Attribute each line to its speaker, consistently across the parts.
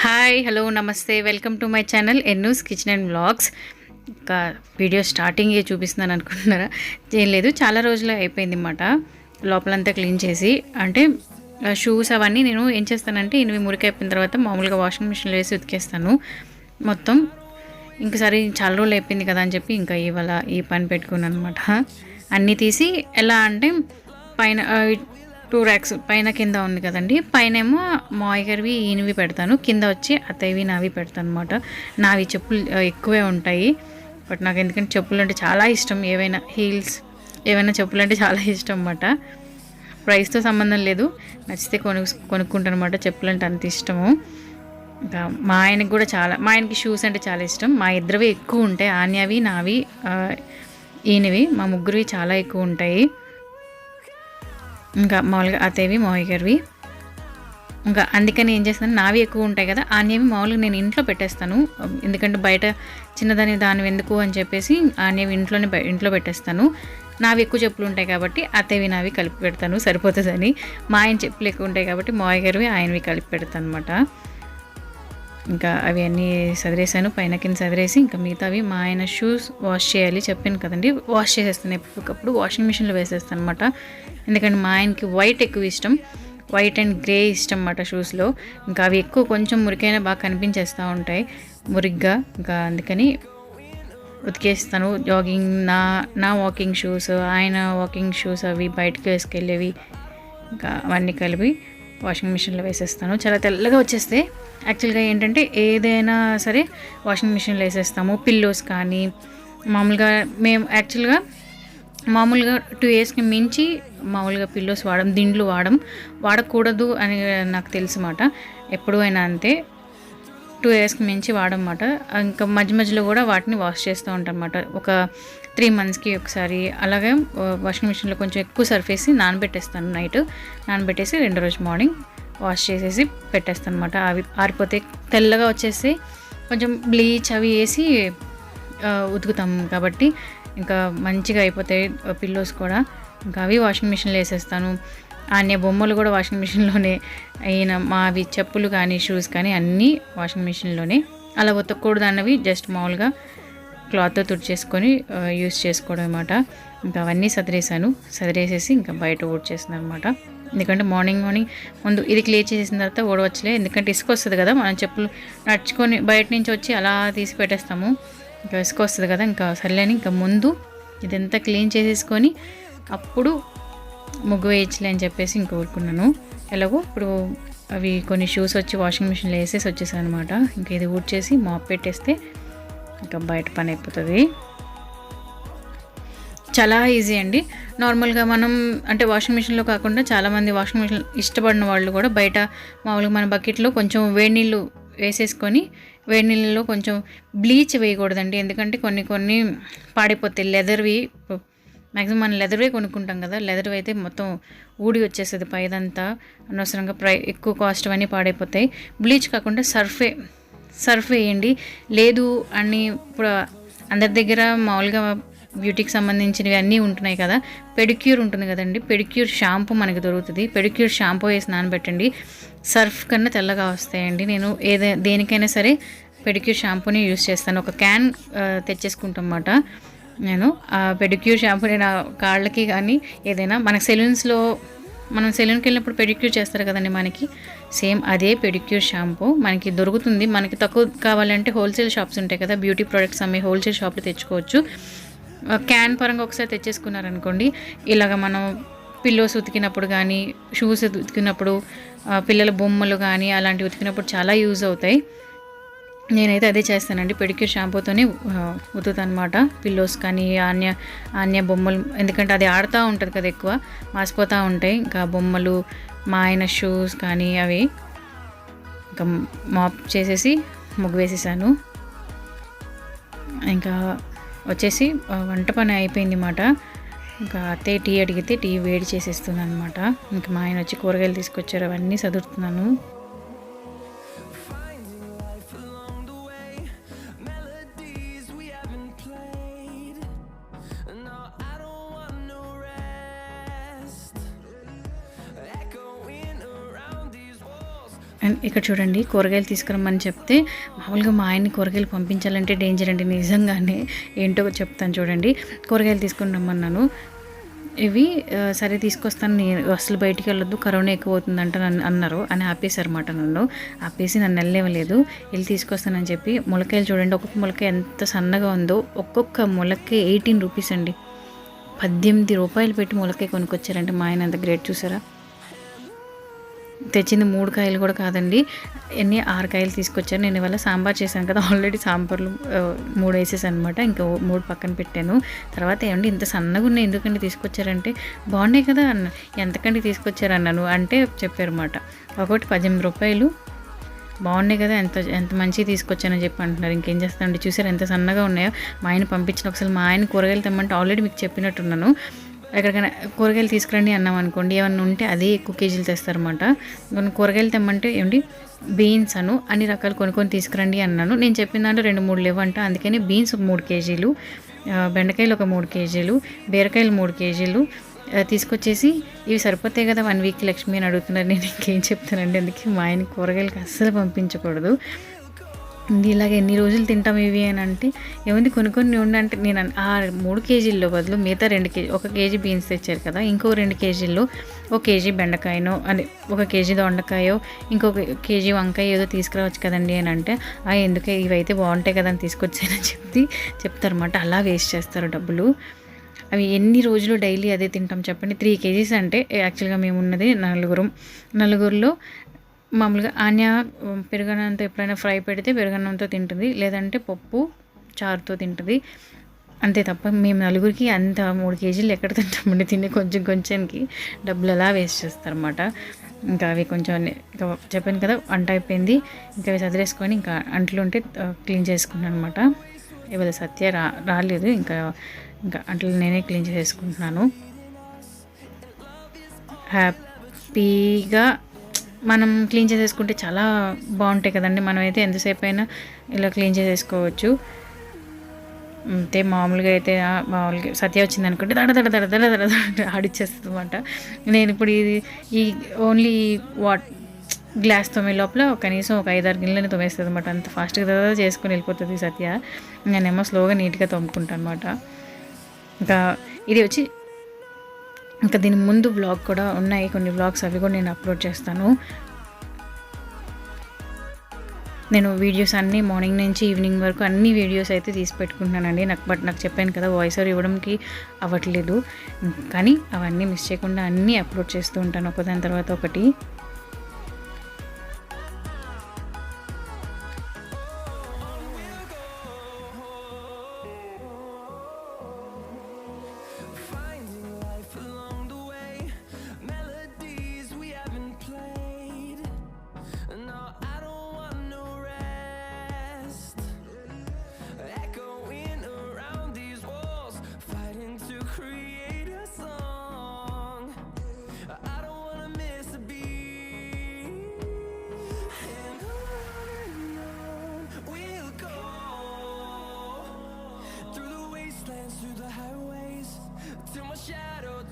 Speaker 1: Hi hello namaste welcome to my channel Ennu's kitchen and vlogs. ఇంకా video స్టార్టింగే చూపిస్తున్నాను అనుకుంటున్నారా? ఏం లేదు, చాలా రోజులు అయిపోయింది అన్నమాట లోపలంతా క్లీన్ చేసి. అంటే షూస్ అవన్నీ నేను ఏం చేస్తానంటే ఇవి మురికైపోయిన తర్వాత మామూలుగా వాషింగ్ మిషన్లో వేసి ఉతికేస్తాను మొత్తం. ఇంకా సరే చాలా రోజులు అయిపోయింది కదా అని చెప్పి ఇంకా ఇవాళ ఈ పని పెట్టుకున్నాను అనమాట. అన్నీ తీసి ఎలా అంటే పైన 2 ర్యాక్స్ పైన కింద ఉంది కదండి, పైన ఏమో మాయగర్వి ఈయనవి పెడతాను, కింద వచ్చి అత్తయ్యవి నావి పెడతాను అనమాట. నావి చెప్పులు ఎక్కువే ఉంటాయి, బట్ నాకు ఎందుకంటే చెప్పులు అంటే చాలా ఇష్టం. ఏవైనా హీల్స్ ఏవైనా చెప్పులు అంటే చాలా ఇష్టం అన్నమాట. ప్రైస్తో సంబంధం లేదు, నచ్చితే కొనుక్కుంటాను అనమాట. చెప్పులు అంటే అంత ఇష్టము. ఇంకా మా ఆయనకి కూడా మా ఆయనకి షూస్ అంటే చాలా ఇష్టం. మా ఇద్దరివి ఎక్కువ ఉంటాయి, ఆన్యవి నావి ఈయనవి, మా ముగ్గురివి చాలా ఎక్కువ ఉంటాయి. ఇంకా మామూలుగా అత్తయ్యవి మావయ్య గారివి. ఇంకా అందుకని ఏం చేస్తాను, నావి ఎక్కువ ఉంటాయి కదా, ఆన్యవి మామూలుగా నేను ఇంట్లో పెట్టేస్తాను. ఎందుకంటే బయట దాని ఎందుకు అని చెప్పేసి ఆన్యవి ఇంట్లో పెట్టేస్తాను. నావి ఎక్కువ చెప్పులు ఉంటాయి కాబట్టి అత్తయ్యవి నావి కలిపి పెడతాను, సరిపోతుందని. మా ఆయన చెప్పులు ఎక్కువ ఉంటాయి కాబట్టి మావయ్య గారివి ఆయనవి కలిపి పెడతాను అనమాట. ఇంకా అవి అన్నీ సదిరేసాను, పైన కింద సదిరేసి ఇంకా మిగతావి మా ఆయన షూస్ వాష్ చేయాలి చెప్పాను కదండి, వాష్ చేసేస్తాను. ఎప్పటికప్పుడు వాషింగ్ మిషన్లో వేసేస్తాను అనమాట. ఎందుకంటే మా ఆయనకి వైట్ ఎక్కువ ఇష్టం, వైట్ అండ్ గ్రే ఇష్టం అన్నమాట షూస్లో. ఇంకా అవి ఎక్కువ కొంచెం మురికైనా బాగా కనిపించేస్తూ ఉంటాయి మురిగ్గా. ఇంకా అందుకని ఉతికేస్తాను. జాగింగ్ నా వాకింగ్ షూస్, ఆయన వాకింగ్ షూస్ అవి బయటకు వేసుకెళ్ళేవి, ఇంకా అవన్నీ కలిపి వాషింగ్ మిషన్లో వేసేస్తాను. చాలా తెల్లగా వచ్చేస్తే యాక్చువల్గా ఏంటంటే ఏదైనా సరే వాషింగ్ మిషన్లో వేసేస్తాము. పిల్లోస్ కానీ మామూలుగా మేము యాక్చువల్గా 2 ఇయర్స్కి మించి మామూలుగా పిల్లోస్ దిండ్లు వాడకూడదు అని నాకు తెలుసు మాట. ఎప్పుడు అయినా అంతే, 2 ఇయర్స్కి మించి వాడమాట. ఇంకా మధ్యలో కూడా వాటిని వాష్ చేస్తూ ఉంటాం అన్నమాట. ఒక 3 మంత్స్కి ఒకసారి అలాగే వాషింగ్ మిషన్లో కొంచెం ఎక్కువ సర్ఫ్ వేసి నానబెట్టేస్తాను. నైట్ నానబెట్టేసి 2వ రోజు మార్నింగ్ వాష్ చేసేసి పెట్టేస్తాను అనమాట. అవి ఆరిపోతే తెల్లగా వచ్చేసి కొంచెం బ్లీచ్ అవి వేసి ఉతుకుతాం కాబట్టి ఇంకా మంచిగా అయిపోతాయి పిల్లోస్ కూడా. ఇంకా అవి వాషింగ్ మిషన్లో వేసేస్తాను. అన్ని బొమ్మలు కూడా వాషింగ్ మిషన్లోనే అయిన, మావి చెప్పులు కానీ షూస్ కానీ అన్నీ వాషింగ్ మిషన్లోనే. అలా ఉతకూడదు అన్నవి జస్ట్ మామూలుగా క్లాత్తో తుడిచేసుకొని యూస్ చేసుకోవడం అనమాట. ఇంకా అవన్నీ సదిరేసేసి ఇంకా బయట ఊడ్చేస్తున్నాను అనమాట. ఎందుకంటే మార్నింగ్ ముందు ఇది క్లియర్ చేసేసిన తర్వాత ఊడవచ్చులే, ఎందుకంటే ఇసుక వస్తుంది కదా, మనం చెప్పులు నడుచుకొని బయట నుంచి వచ్చి అలా తీసి పెట్టేస్తాము, ఇంకా ఇసుక వస్తుంది కదా. ఇంకా సర్లేని ఇంకా ముందు ఇదంతా క్లీన్ చేసేసుకొని అప్పుడు ముగ్గు వేయచ్చులే అని చెప్పేసి ఇంక ఊరుకున్నాను. ఎలాగో ఇప్పుడు అవి కొన్ని షూస్ వచ్చి వాషింగ్ మిషన్లో వేసేసి వచ్చేసాను అనమాట. ఇంకా ఇది ఊడ్చేసి మాప్ పెట్టేస్తే ఇంకా బయట పని అయిపోతుంది. చాలా ఈజీ అండి. నార్మల్గా మనం అంటే వాషింగ్ మిషన్లో కాకుండా చాలామంది వాషింగ్ మిషన్ ఇష్టపడిన వాళ్ళు కూడా బయట మామూలుగా మన బకెట్లో కొంచెం వేడి నీళ్ళు వేసేసుకొని వేడి నీళ్ళలో కొంచెం బ్లీచ్ వేయకూడదండి, ఎందుకంటే కొన్ని పాడైపోతాయి. లెదర్వి మ్యాక్సిమం మనం లెదర్వే కొనుక్కుంటాం కదా, లెదర్వి అయితే మొత్తం ఊడి వచ్చేస్తుంది పైదంతా, అనవసరంగా ఎక్కువ కాస్ట్ అవన్నీ పాడైపోతాయి. బ్లీచ్ కాకుండా సర్ఫ్ వేయండి. లేదు అని ఇప్పుడు అందరి దగ్గర మామూలుగా బ్యూటీకి సంబంధించినవి అన్నీ ఉంటున్నాయి కదా, పెడిక్యూర్ ఉంటుంది కదండి, పెడిక్యూర్ షాంపూ మనకి దొరుకుతుంది. పెడిక్యూర్ షాంపూ వేసి నానబెట్టండి, సర్ఫ్ కన్నా తెల్లగా వస్తాయండి. నేను దేనికైనా సరే పెడిక్యూర్ షాంపూని యూస్ చేస్తాను. ఒక క్యాన్ తెచ్చేసుకుంటాం అన్నమాట నేను. ఆ పెడిక్యూర్ షాంపూని నా కాళ్ళకి కానీ ఏదైనా మనకి మనం సెలూన్కి వెళ్ళినప్పుడు పెడిక్యూర్ చేస్తారు కదండి, మనకి సేమ్ అదే పెడిక్యూర్ షాంపూ మనకి దొరుకుతుంది. మనకి తక్కువ కావాలంటే హోల్సేల్ షాప్స్ ఉంటాయి కదా, బ్యూటీ ప్రొడక్ట్స్ అమ్మే హోల్సేల్ షాప్లో తెచ్చుకోవచ్చు. క్యాన్ పరంగా ఒకసారి తెచ్చేసుకున్నారనుకోండి, ఇలాగ మనం పిల్లోస్ ఉతికినప్పుడు కానీ షూస్ ఉతికినప్పుడు పిల్లల బొమ్మలు కానీ అలాంటివి ఉతికినప్పుడు చాలా యూజ్ అవుతాయి. నేనైతే అదే చేస్తానండి, పెడిక్యూర్ షాంపూతోనే ఉతుకుతాను అనమాట పిల్లోస్ కానీ ఆన్య బొమ్మలు. ఎందుకంటే అది ఆడుతూ ఉంటుంది కదా, ఎక్కువ మాసిపోతూ ఉంటాయి. ఇంకా బొమ్మలు, మా ఆయన షూస్ కానీ అవి ఇంకా మాప్ చేసేసి ముగ్గు వేసేసాను. ఇంకా వచ్చేసి వంట పని అయిపోయింది అన్నమాట. ఇంకా అత్తయ్య టీ అడిగితే టీ వేడి చేసేస్తున్నాను అనమాట. ఇంకా మా ఆయన వచ్చి కూరగాయలు తీసుకొచ్చారు, అవన్నీ సదురుతున్నాను. అండ్ ఇక్కడ చూడండి, కూరగాయలు తీసుకురమ్మని చెప్తే మామూలుగా మా ఆయన్ని కూరగాయలు పంపించాలంటే డేంజర్ అండి, నిజంగానే ఏంటో చెప్తాను చూడండి. కూరగాయలు తీసుకుని రమ్మన్నాను. ఇవి సరే తీసుకొస్తాను, నేను అసలు బయటికి వెళ్ళొద్దు, కరోనా ఎక్కువ అవుతుందంట నన్ను అన్నారు అని ఆపేశారన్నమాట. నన్ను ఆపేసి నన్ను వెళ్ళలేవలేదు, వెళ్ళి తీసుకొస్తానని చెప్పి. ములక్కాయలు చూడండి, ఒక్కొక్క ములక్కాయ ఎంత సన్నగా ఉందో. ఒక్కొక్క ములక్కాయ 18 రూపీస్ అండి. 18 రూపాయలు పెట్టి ములక్కాయ కొనుక్కొచ్చారంటే మా ఆయన ఎంత గ్రేట్ చూసారా. తెచ్చింది 3 కాయలు కూడా కాదండి, 6 కాయలు తీసుకొచ్చాను. నేను ఇవాళ సాంబార్ చేశాను కదా, ఆల్రెడీ సాంబార్లు 3 వేసేసాను అనమాట. ఇంకా 3 పక్కన పెట్టాను. తర్వాత ఏమండి ఇంత సన్నగా ఉన్నాయి ఎందుకండి తీసుకొచ్చారంటే, బాగున్నాయి కదా అన్న. ఎంతకండి తీసుకొచ్చారన్నాను అంటే చెప్పారన్నమాట, ఒకటి 18 రూపాయలు, బాగున్నాయి కదా, ఎంత మంచిగా తీసుకొచ్చానని చెప్పి అంటున్నారు. ఇంకేం చేస్తానండి, చూసారు ఎంత సన్నగా ఉన్నాయో. మా ఆయన పంపించిన ఒకసారి మా ఆయన కూరగాయలు తెమ్మంటే ఆల్రెడీ మీకు చెప్పినట్టున్నాను, ఎక్కడికైనా కూరగాయలు తీసుకురండి అన్నాం అనుకోండి, ఏమన్నా ఉంటే అదే ఎక్కువ కేజీలు తెస్తారన్నమాట. కొన్ని కూరగాయలు తెమ్మంటే ఏమండి బీన్స్ అన్ని రకాలు కొనుక్కొని తీసుకురండి అన్నాను. నేను చెప్పిన దాంట్లో 2-3 లేవంట. అందుకని బీన్స్ 3 కేజీలు, బెండకాయలు ఒక 3 కేజీలు, బీరకాయలు 3 కేజీలు తీసుకొచ్చేసి, ఇవి సరిపోతాయి కదా 1 వీక్ లక్ష్మి అని అడుగుతున్నారు. నేను ఇంకేం చెప్తానండి, అందుకే మా ఆయన కూరగాయలకి అస్సలు పంపించకూడదు. ఇలాగ ఎన్ని రోజులు తింటాం ఇవి అని అంటే, ఏముంది కొన్ని ఉండంటే, నేను ఆ 3 కేజీల్లో బదులు మిగతా 2 కేజీ, 1 కేజీ బీన్స్ తెచ్చారు కదా, ఇంకో 2 కేజీల్లో 1 కేజీ బెండకాయనో, అదే 1 కేజీ దొండకాయో, ఇంకొక కేజీ వంకాయ ఏదో తీసుకురావచ్చు కదండి అని అంటే, ఎందుకే ఇవైతే బాగుంటాయి కదా అని తీసుకొచ్చానని చెప్తారన్నమాట. అలా వేస్ట్ చేస్తారు డబ్బులు. అవి ఎన్ని రోజులు డైలీ అదే తింటాం చెప్పండి. 3 కేజీస్ అంటే యాక్చువల్గా మేము ఉన్నది నలుగురిలో మామూలుగా ఆన్య పెరుగన్నంతో ఎప్పుడైనా ఫ్రై పెడితే పెరుగన్నంతో తింటుంది, లేదంటే పప్పు చారుతో తింటుంది, అంతే తప్ప మేము నలుగురికి అంత 3 కేజీలు ఎక్కడ తింటామండి. తిని కొంచెంకి డబ్బులు అలా వేస్ట్ చేస్తారన్నమాట. ఇంకా అవి కొంచెం ఇంకా చెప్పాను కదా, వంట అయిపోయింది, ఇంకా అవి చదివేసుకొని ఇంకా అంట్లు ఉంటే క్లీన్ చేసుకున్నాను అనమాట. ఇవాళ సత్య రాలేదు, ఇంకా అంట్లు నేనే క్లీన్ చేసుకుంటున్నాను. హ్యాపీగా మనం క్లీన్ చేసేసుకుంటే చాలా బాగుంటాయి కదండి. మనమైతే ఎంతసేపు అయినా ఇలా క్లీన్ చేసేసుకోవచ్చు. అంతే మామూలుగా అయితే మామూలుగా సత్య వచ్చింది అనుకుంటే దడ ఆడిచ్చేస్తుంది అనమాట. నేను ఇప్పుడు ఈ ఓన్లీ గ్లాస్ తోమే లోపల కనీసం ఒక 5-6 గిన్నెలని తోమేస్తుంది అనమాట. అంత ఫాస్ట్గా చేసుకుని వెళ్ళిపోతుంది సత్య. నేనేమో స్లోగా నీట్గా తోముకుంటాను అనమాట. ఇంకా ఇది వచ్చి ఇంకా దీని ముందు వ్లాగ్ కూడా ఉన్నాయి, కొన్ని వ్లాగ్స్, అవి కూడా నేను అప్లోడ్ చేస్తాను. నేను వీడియోస్ అన్నీ మార్నింగ్ నుంచి ఈవినింగ్ వరకు అన్ని వీడియోస్ అయితే తీసి పెట్టుకుంటున్నానండి. నాకు చెప్పాను కదా, వాయిస్ ఓవర్ ఇవ్వడానికి అవ్వట్లేదు, కానీ అవన్నీ మిస్ చేయకుండా అన్నీ అప్లోడ్ చేస్తూ ఉంటాను ఒకదాని తర్వాత ఒకటి.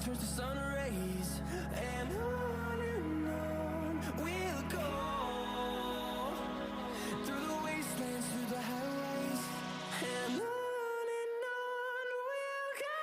Speaker 2: Turns to sun rays, and on we'll go, through the wastelands, through the highways, and on we'll go.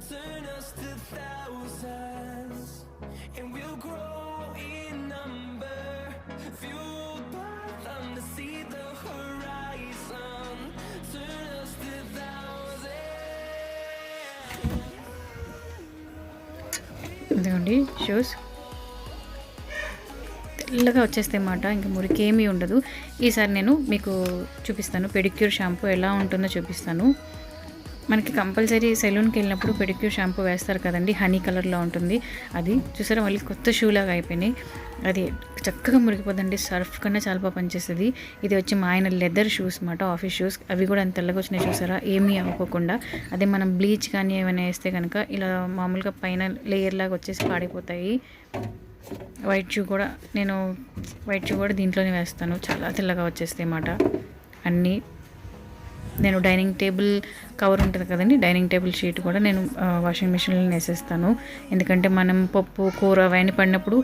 Speaker 2: Turn us to thousands, and we'll grow in number, fueled by them to see the horizon. Turn us to thousands.
Speaker 1: ఇదిగోండి shoes తెల్లగా వచ్చేస్తాయి అన్నమాట, ఇంకా మురికేమీ ఉండదు. ఈసారి నేను మీకు చూపిస్తాను పెడిక్యూర్ షాంపూ ఎలా ఉంటుందో చూపిస్తాను. మనకి కంపల్సరీ సెలూన్కి వెళ్ళినప్పుడు పెడిక్యూర్ షాంపూ వేస్తారు కదండి, హనీ కలర్లో ఉంటుంది. అది చూసారా మళ్ళీ కొత్త షూ లాగా అయిపోయినాయి. అది చక్కగా మురిగిపోద్దండి, సర్ఫ్ కన్నా చాలా బాగా పనిచేస్తుంది. ఇది వచ్చి మా ఆయన లెదర్ షూస్ అన్నమాట, ఆఫీస్ షూస్. అవి కూడా అంత తెల్లగా వచ్చినాయి చూసారా, ఏమీ అవ్వకుండా. అదే మనం బ్లీచ్ కానీ ఏమైనా వేస్తే కనుక ఇలా మామూలుగా పైన లేయర్ లాగా వచ్చేసి పాడైపోతాయి. వైట్ షూ కూడా దీంట్లోనే వేస్తాను, చాలా తెల్లగా వచ్చేస్తాయి అన్నమాట అన్నీ. నేను డైనింగ్ టేబుల్ కవర్ ఉంటుంది కదండి, డైనింగ్ టేబుల్ షీట్ కూడా నేను వాషింగ్ మిషన్లో వేసేస్తాను. ఎందుకంటే మనం పప్పు కూర అవన్నీ పడినప్పుడు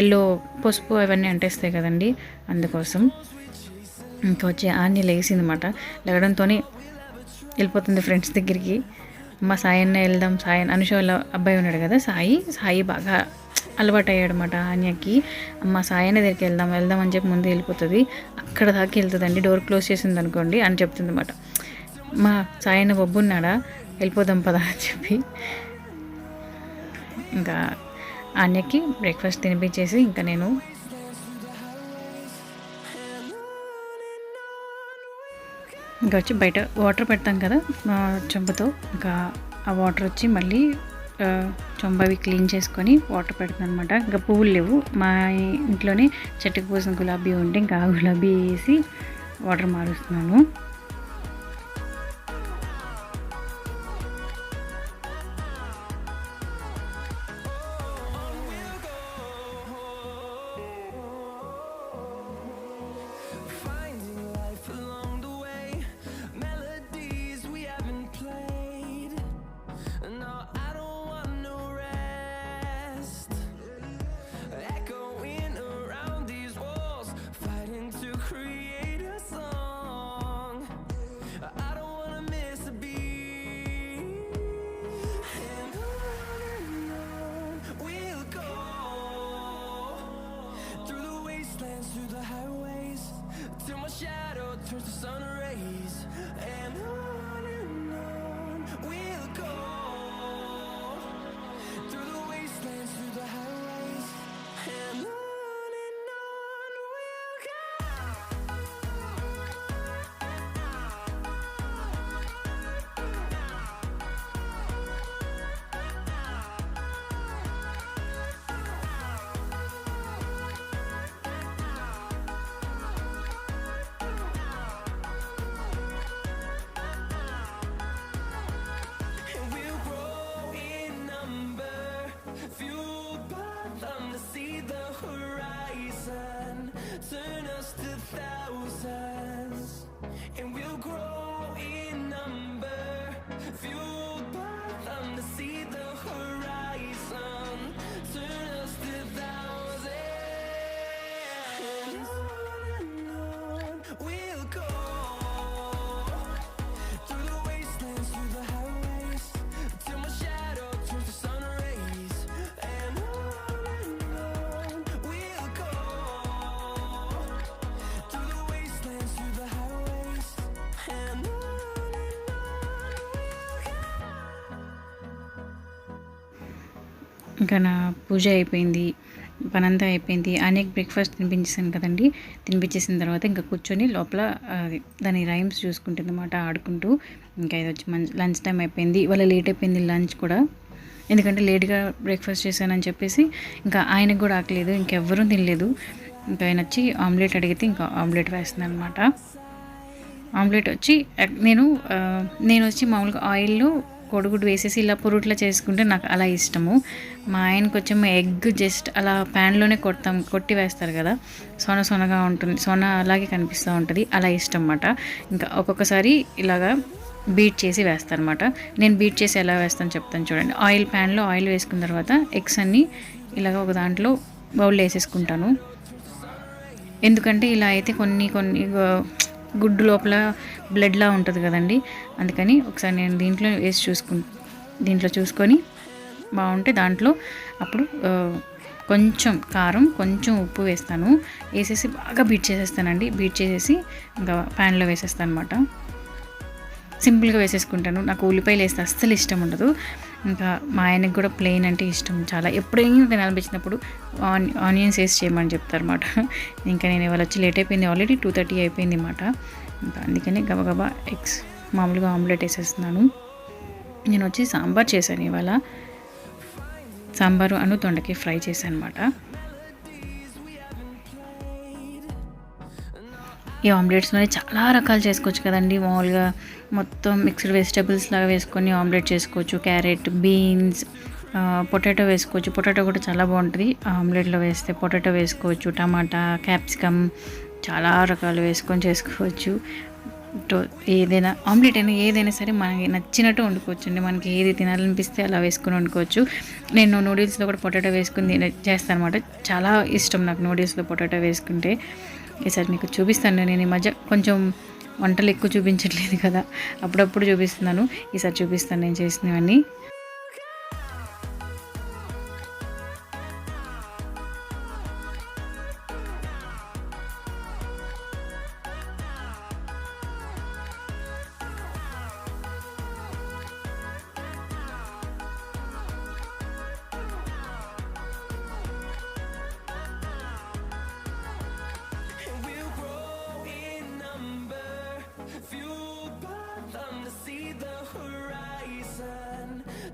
Speaker 1: ఎల్లో పసుపు అవన్నీ అంటేస్తాయి కదండి, అందుకోసం. ఇంకా వచ్చి ఆన్ని లేచిందన్నమాట. లేవడంతో వెళ్ళిపోతుంది ఫ్రెండ్స్ దగ్గరికి. మా సాయన్న వెళ్దాం, అనుష వాళ్ళ అబ్బాయి ఉన్నాడు కదా సాయి బాగా అలవాటు అయ్యాడు అనమాట ఆన్యకి. అమ్మ సాయన్న దగ్గరికి వెళ్దాం అని చెప్పి ముందు వెళ్ళిపోతుంది. అక్కడ దాకా వెళ్తుందండి, డోర్ క్లోజ్ చేసింది అనుకోండి అని చెప్తుంది అనమాట. మా సాయన్న బొబ్బున్నాడా, వెళ్ళిపోదాం పదా అని చెప్పి. ఇంకా ఆన్యకి బ్రేక్ఫాస్ట్ తినిపించేసి ఇంకా నేను ఇంకా వచ్చి బయట వాటర్ పెడతాం కదా చెంబుతో. ఇంకా ఆ వాటర్ వచ్చి మళ్ళీ చొంబవి క్లీన్ చేసుకొని వాటర్ పెడతాను అనమాట. ఇంకా పువ్వులు లేవు మా ఇంట్లోనే, చెట్టుకు పూసిన గులాబీ ఉంటే ఇంకా ఆ గులాబీ వేసి water మారుస్తున్నాను.
Speaker 2: Turns to sun rays, and on we'll go through the wastelands, through the highways, and on we'll go. Turn us to thousands, and we'll grow in number, fueled by them to see the horizon. Turn us to thousands, and on we'll go through the wastelands, through the highways, till my shadow turns to sun rays, and on we'll go.
Speaker 1: ఇంకా నా పూజ అయిపోయింది, పనంతా అయిపోయింది. అనేక breakfast తినిపించేసాను కదండి. తినిపించేసిన తర్వాత ఇంకా కూర్చొని లోపల దాని రైమ్స్ చూసుకుంటుంది అన్నమాట, ఆడుకుంటూ. ఇంకా ఇది వచ్చి లంచ్ టైం అయిపోయింది. ఇవాళ లేట్ అయిపోయింది లంచ్ కూడా, ఎందుకంటే లేట్గా బ్రేక్ఫాస్ట్ చేశానని చెప్పేసి. ఇంకా ఆయనకు కూడా ఆకలేదు, ఇంకెవ్వరూ తినలేదు. ఇంకా ఆయన వచ్చి ఆమ్లెట్ అడిగితే ఇంకా ఆమ్లెట్ వేస్తున్నాను అనమాట. ఆమ్లెట్ వచ్చి నేను వచ్చి మామూలుగా ఆయిల్లో కోడిగుడ్డు వేసేసి ఇలా పొరుట్లా చేసుకుంటే నాకు అలా ఇష్టము. మా ఆయనకు వచ్చేమో ఎగ్ జస్ట్ అలా ప్యాన్లోనే కొట్టి వేస్తారు కదా, సొనగా ఉంటుంది, అలాగే కనిపిస్తూ ఉంటుంది, అలా ఇష్టం అన్నమాట. ఇంకా ఒక్కొక్కసారి ఇలాగా బీట్ చేసి వేస్తాను అనమాట. నేను బీట్ చేసి ఎలా వేస్తాను చెప్తాను చూడండి. ప్యాన్లో ఆయిల్ వేసుకున్న తర్వాత ఎగ్స్ అన్నీ ఇలాగ ఒక దాంట్లో బౌల్లో వేసేసుకుంటాను. ఎందుకంటే ఇలా అయితే కొన్ని గుడ్డు లోపల బ్లడ్లా ఉంటుంది కదండి, అందుకని ఒకసారి నేను దీంట్లో చూసుకొని బాగుంటే దాంట్లో అప్పుడు కొంచెం కారం, కొంచెం ఉప్పు వేస్తాను. వేసేసి బాగా బీట్ చేసేస్తానండి. బీట్ చేసేసి ఇంకా ప్యాన్లో వేసేస్తాను అనమాట. సింపుల్గా వేసేసుకుంటాను. నాకు ఉల్లిపాయలు వేస్తే అస్సలు ఇష్టం ఉండదు. ఇంకా మా ఆయనకు కూడా ప్లెయిన్ అంటే ఇష్టం చాలా. ఎప్పుడైనా తినాలనిపించినప్పుడు ఆనియన్స్ వేసి చేయమని చెప్తారన్నమాట. ఇంకా నేను ఇవాళ వచ్చి లేట్ అయిపోయింది, ఆల్రెడీ 2:30 అయిపోయింది అన్నమాట. ఇంకా అందుకని గబగబా ఎగ్స్ మామూలుగా ఆమ్లెట్ వేసేస్తున్నాను. నేను వచ్చి సాంబార్ చేశాను ఇవాళ. సాంబారు అను దొండకాయ ఫ్రై చేశాను అనమాట. ఈ ఆమ్లెట్స్లోనే చాలా రకాలు చేసుకోవచ్చు కదండి. మామూలుగా మొత్తం మిక్స్డ్ వెజిటబుల్స్ లాగా వేసుకొని ఆమ్లెట్ చేసుకోవచ్చు. క్యారెట్, బీన్స్, పొటాటో వేసుకోవచ్చు. పొటాటో కూడా చాలా బాగుంటుంది ఆమ్లెట్లో వేస్తే. పొటాటో వేసుకోవచ్చు, టమాటా, క్యాప్సికమ్, చాలా రకాలు వేసుకొని చేసుకోవచ్చు. ఏదైనా ఆమ్లెట్ అయినా ఏదైనా సరే మనకి నచ్చినట్టు వండుకోవచ్చు అండి. మనకి ఏది తినాలనిపిస్తే అలా వేసుకొని వండుకోవచ్చు. నేను నూడిల్స్లో కూడా పొటాటో వేసుకుని చేస్తాను అనమాట. చాలా ఇష్టం నాకు నూడిల్స్లో పొటాటో వేసుకుంటే. ఈసారి మీకు చూపిస్తాను. నేను ఈ మధ్య కొంచెం వంటలు ఎక్కువ చూపించట్లేదు కదా, అప్పుడప్పుడు చూపిస్తున్నాను. ఈసారి చూపిస్తాను నేను చేసినవన్నీ.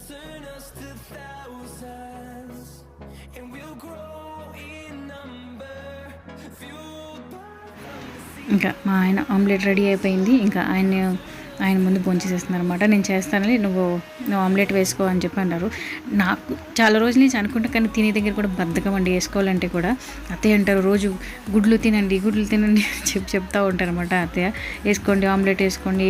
Speaker 2: Turn us to thousands, and we'll grow in number, fueled by the sea.
Speaker 1: ఇంకా మా ఆయన ఆమ్లెట్ రెడీ అయిపోయింది. ఇంకా ఆయన ముందు భోంచేసేస్తున్నారు అనమాట. నేను చేస్తానని నువ్వు ఆమ్లెట్ వేసుకో అని చెప్పి అన్నారు. నాకు చాలా రోజుల నుంచి అనుకుంటా, కానీ తినే దగ్గర కూడా బద్ధకం అండి వేసుకోవాలంటే కూడా. అత్తయ్య అంటారు రోజు గుడ్లు తినండి అని చెప్తూ ఉంటారు అనమాట. అత్తయ్య వేసుకోండి, ఆమ్లెట్ వేసుకోండి,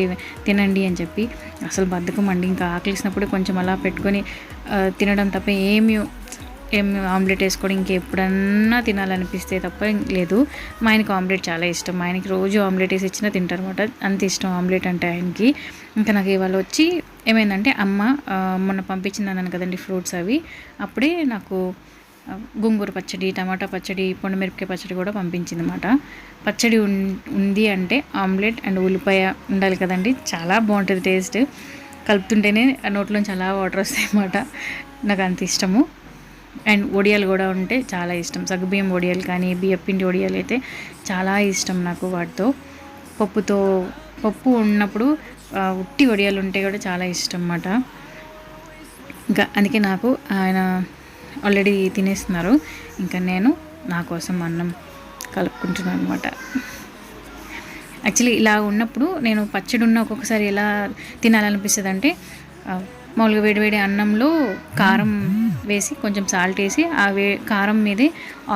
Speaker 1: తినండి అని చెప్పి. అసలు బద్ధకం అండి. ఇంకా ఆకలిసినప్పుడు కొంచెం అలా పెట్టుకొని తినడం తప్ప ఏమి ఆమ్లెట్ వేసుకోవడం ఇంకెప్పుడన్నా తినాలనిపిస్తే తప్ప లేదు. మా ఆయనకి ఆమ్లెట్ చాలా ఇష్టం. మా ఆయనకి రోజు ఆమ్లెట్ వేసి ఇచ్చినా తింటారు అనమాట. అంత ఇష్టం ఆమ్లెట్ అంటే ఆయనకి. ఇంకా నాకు ఇవాళ వచ్చి ఏమైందంటే అమ్మ మొన్న పంపించింది అన్నాను కదండి ఫ్రూట్స్ అవి. అప్పుడే నాకు గోంగూర పచ్చడి, టమాటా పచ్చడి, పొండుమిరపకాయ పచ్చడి కూడా పంపించింది అనమాట. పచ్చడి ఉంది అంటే ఆమ్లెట్ అండ్ ఉల్లిపాయ ఉండాలి కదండి. చాలా బాగుంటుంది టేస్ట్. కలుపుతుంటేనే నోట్లోంచి అలా వాటర్ వస్తాయి అన్నమాట. నాకు అంత ఇష్టము. అండ్ వడియాలు కూడా ఉంటే చాలా ఇష్టం. సగ్గుబియ్యం వడియాలు కానీ, బియ్యపిండి వడియాలు అయితే చాలా ఇష్టం నాకు. వాటితో పప్పు ఉన్నప్పుడు ఉట్టి వడియాలు ఉంటే కూడా చాలా ఇష్టం అన్నమాట. ఇంకా అందుకే నాకు ఆయన ఆల్రెడీ తినేస్తున్నారు. ఇంకా నేను నా కోసం అన్నం కలుపుకుంటున్నాను అనమాట. యాక్చువల్లీ ఇలా ఉన్నప్పుడు నేను పచ్చడి ఉన్న ఒక్కొక్కసారి ఎలా తినాలనిపిస్తుంది అంటే, మామూలుగా వేడివేడి అన్నంలో కారం వేసి కొంచెం సాల్ట్ వేసి ఆ కారం మీదే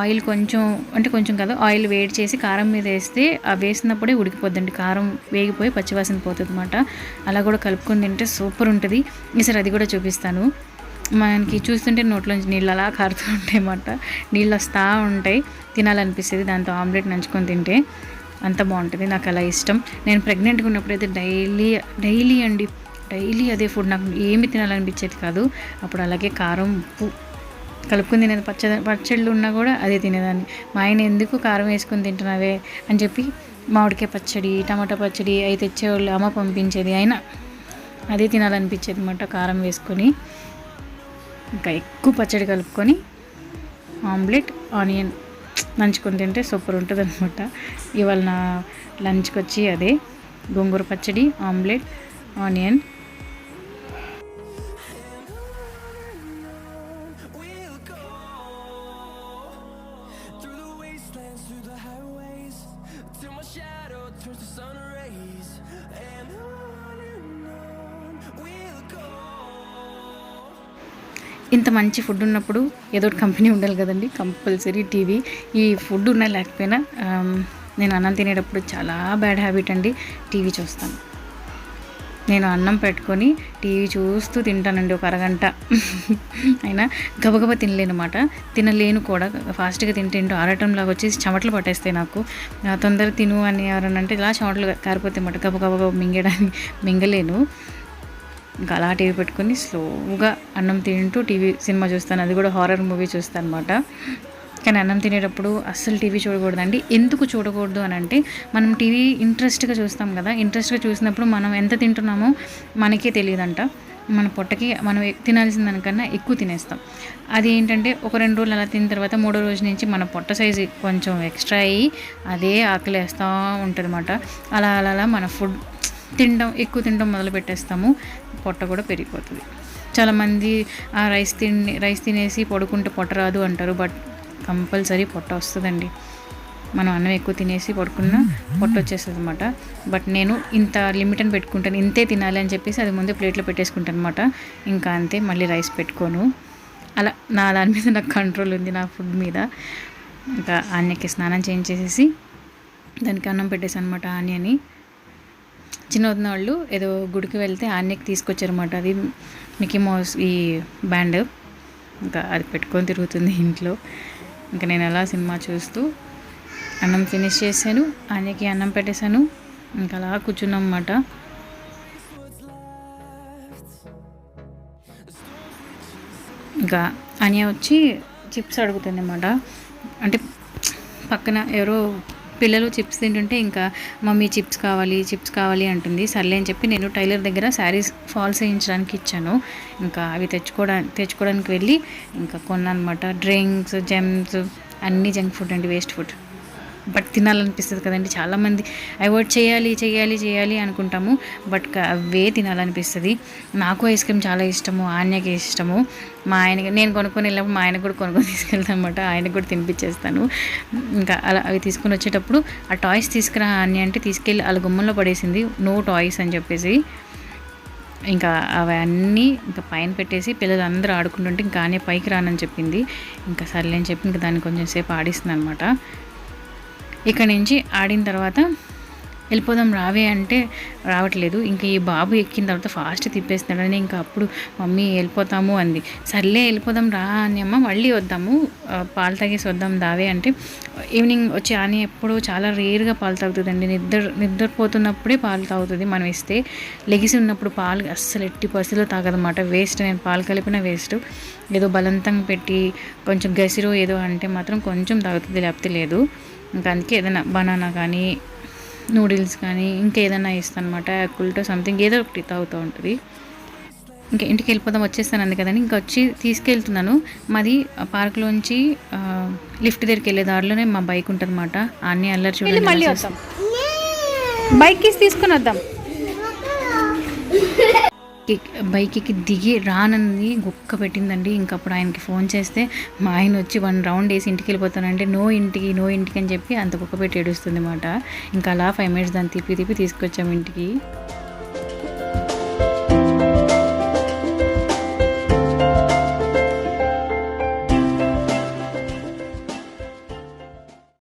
Speaker 1: ఆయిల్ కొంచెం కదా ఆయిల్ వేడి చేసి కారం మీద వేస్తే ఆ వేసినప్పుడే ఉడికిపోద్దండి. కారం వేగిపోయి పచ్చివాసన పోతుంది అనమాట. అలా కూడా కలుపుకొని తింటే సూపర్ ఉంటుంది. ఈసారి అది కూడా చూపిస్తాను. మనకి చూస్తుంటే నోట్లోంచి నీళ్ళు అలా కారుతూ ఉంటాయి అన్నమాట. నీళ్ళు వస్తూ ఉంటాయి, తినాలనిపిస్తుంది. దాంతో ఆమ్లెట్ నంచుకొని తింటే అంత బాగుంటుంది. నాకు అలా ఇష్టం. నేను ప్రెగ్నెంట్గా ఉన్నప్పుడైతే డైలీ అదే ఫుడ్. నాకు ఏమి తినాలనిపించేది కాదు. అప్పుడు అలాగే కారం, ఉప్పు కలుపుకొని తినేది. పచ్చళ్ళు ఉన్నా కూడా అదే తినేదాన్ని. మా ఆయన ఎందుకు కారం వేసుకొని తింటున్నావే అని చెప్పి మామిడికాయ పచ్చడి, టమాటా పచ్చడి అవి తెచ్చేవాళ్ళు, అమ్మ పంపించేది. అయినా అదే తినాలనిపించేది అన్నమాట కారం వేసుకొని. ఇంకా ఎక్కువ పచ్చడి కలుపుకొని ఆమ్లెట్, ఆనియన్ నంచుకొని తింటే సూపర్ ఉంటుంది అనమాట. ఇవాళ నా లంచ్కి వచ్చి అదే గోంగూర పచ్చడి, ఆమ్లెట్, ఆనియన్. ఇంత మంచి ఫుడ్ ఉన్నప్పుడు ఏదో ఒకటి కంపెనీ ఉండాలి కదండి. Compulsory TV. ఈ ఫుడ్ ఉన్నా లేకపోయినా నేను అన్నం తినేటప్పుడు చాలా బ్యాడ్ హ్యాబిట్ అండి, టీవీ చూస్తాను. నేను అన్నం పెట్టుకొని టీవీ చూస్తూ తింటానండి ఒక అరగంట. అయినా గబగబా తినలేనమాట. తినలేను కూడా. ఫాస్ట్గా తింటూ ఆరటంలాగా వచ్చేసి చెమటలు పట్టేస్తాయి నాకు. తొందర తిను అని ఎవరన్నా అంటే ఇలా చెమటలు కారిపోతే అన్నమాట. గబగబా మింగలేను. ఇంకా అలా టీవీ పెట్టుకొని స్లోగా అన్నం తింటూ సినిమా చూస్తాను. అది కూడా హారర్ మూవీ చూస్తాను అనమాట. కానీ అన్నం తినేటప్పుడు అస్సలు టీవీ చూడకూడదండి. ఎందుకు చూడకూడదు అని అంటే, మనం టీవీ ఇంట్రెస్ట్గా చూస్తాం కదా. ఇంట్రెస్ట్గా చూసినప్పుడు మనం ఎంత తింటున్నామో మనకే తెలియదంట. మన పొట్టకి మనం తినాల్సిన దానికన్నా ఎక్కువ తినేస్తాం. అది ఏంటంటే ఒక 2 రోజులు అలా తిన్న తర్వాత 3వ రోజు నుంచి మన పొట్ట సైజు కొంచెం ఎక్స్ట్రా అయ్యి అదే ఆకలి వేస్తూ ఉంటుంది అన్నమాట. అలా మన ఎక్కువ తినడం మొదలు పెట్టేస్తాము, పొట్ట కూడా పెరిగిపోతుంది. చాలామంది ఆ రైస్ తినేసి పడుకుంటే పొట్ట రాదు అంటారు. బట్ కంపల్సరీ పొట్ట వస్తుందండి. మనం అన్నం ఎక్కువ తినేసి పడుకున్నా పొట్ట వచ్చేస్తుంది అనమాట. బట్ నేను ఇంత లిమిట్ అని పెట్టుకుంటాను, ఇంతే తినాలి అని చెప్పేసి అది ముందే ప్లేట్లో పెట్టేసుకుంటాను అనమాట. ఇంకా అంతే, మళ్ళీ రైస్ పెట్టుకోను. అలా నా దాని మీద నాకు కంట్రోల్ ఉంది, నా ఫుడ్ మీద. ఇంకా ఆన్యకి స్నానం చేయించేసేసి దానికి అన్నం పెట్టేసాను అనమాట. ఆన్యని చిన్న వదిన వాళ్ళు ఏదో గుడికి వెళ్తే ఆన్యకి తీసుకొచ్చారన్నమాట. అది మిక్కీ మౌస్ ఈ బ్యాండ్, ఇంకా అది పెట్టుకొని తిరుగుతుంది ఇంట్లో. ఇంకా నేను అలా సినిమా చూస్తూ అన్నం ఫినిష్ చేశాను, ఆన్యకి అన్నం పెట్టేశాను. ఇంకా అలా కూర్చున్నాం అన్నమాట. ఇంకా ఆన్య వచ్చి చిప్స్ అడుగుతుంది అన్నమాట. అంటే పక్కన ఎవరో పిల్లలు చిప్స్ తింటుంటే ఇంకా మమ్మీ చిప్స్ కావాలి అంటుంది. సర్లే అని చెప్పి నేను టైలర్ దగ్గర శారీస్ ఫాల్స్ వేయించడానికి ఇచ్చాను. ఇంకా అవి తెచ్చుకోవడానికి వెళ్ళి ఇంకా కొన్నానమాట. డ్రింక్స్, జెమ్స్ అన్నీ జంక్ ఫుడ్ అండి, వేస్ట్ ఫుడ్. బట్ తినాలనిపిస్తుంది కదండి. చాలామంది అవాయిడ్ చేయాలి అనుకుంటాము, బట్ అవే తినాలనిపిస్తుంది. నాకు ఐస్ క్రీమ్ చాలా ఇష్టము, ఆన్యకి ఇష్టము. మా ఆయనకి నేను కొనుక్కొని వెళ్ళినప్పుడు మా ఆయనకు కూడా కొనుక్కొని తీసుకెళ్తాను అనమాట. ఆయనకు కూడా తినిపించేస్తాను. ఇంకా అలా అవి తీసుకొని వచ్చేటప్పుడు ఆ టాయ్స్ తీసుకురా ఆన్య అంటే తీసుకెళ్ళి వాళ్ళ గుమ్మంలో పడేసింది, నో టాయ్స్ అని చెప్పేసి. ఇంకా అవన్నీ ఇంకా పైన పెట్టేసి పిల్లలు అందరూ ఆడుకుంటుంటే ఇంకా ఆన్య పైకి రానని చెప్పింది. ఇంకా సర్లే అని చెప్పి ఇంకా దాన్ని కొంచెం సేపు ఆడిస్తుంది అనమాట. ఇక్కడ నుంచి ఆడిన తర్వాత వెళ్ళిపోదాం రావే అంటే రావట్లేదు. ఇంకా ఈ బాబు ఎక్కిన తర్వాత ఫాస్ట్ తిప్పేస్తున్నాడని ఇంకా అప్పుడు మమ్మీ వెళ్ళిపోతాము అంది. సర్లే వెళ్ళిపోదాం రా అని అమ్మ, మళ్ళీ వద్దాము, పాలు తాగేసి వద్దాం దావే అంటే. ఈవినింగ్ వచ్చి ఆని ఎప్పుడు చాలా రేర్గా పాలు తాగుతుందండి. నిద్రపోతున్నప్పుడే పాలు తాగుతుంది మనం ఇస్తే. లెగిసి ఉన్నప్పుడు పాలు అస్సలు ఎట్టి పరిస్థితిలో తాగదన్నమాట. వేస్ట్, నేను పాలు కలిపిన వేస్ట్. ఏదో బలవంతంగా పెట్టి కొంచెం గసిరో ఏదో అంటే మాత్రం కొంచెం తాగుతుంది, లేకపోతే లేదు. ఇంకా అందుకే ఏదైనా బనానా కానీ నూడిల్స్ కానీ ఇంకేదైనా ఇస్తాను అనమాట. యాకుల్టో సంథింగ్ ఏదో ఒకటి తాగుతూ ఉంటుంది. ఇంకా ఇంటికి వెళ్ళిపోదాం వచ్చేస్తాను అంది కదండి. ఇంకా వచ్చి తీసుకెళ్తున్నాను. మాది పార్క్లోంచి లిఫ్ట్ దగ్గరికి వెళ్ళే దారిలోనే మా బైక్ ఉంటుంది అనమాట. అన్నీ అల్లరి చూడండి. మళ్ళీ వద్దాం, బైక్ తీసుకొని వద్దాం. బైక్కి దిగి రానని గుక్క పెట్టిందండి. ఇంకా అప్పుడు ఆయనకి ఫోన్ చేస్తే మా ఆయన వచ్చి 1 రౌండ్ వేసి ఇంటికి వెళ్ళిపోతానంటే నో ఇంటికి అని చెప్పి అంత కుక్క పెట్టి ఏడుస్తుంది అనమాట. ఇంకా అలా 5 మినిట్స్ దాన్ని తిప్పి తీసుకొచ్చాము ఇంటికి.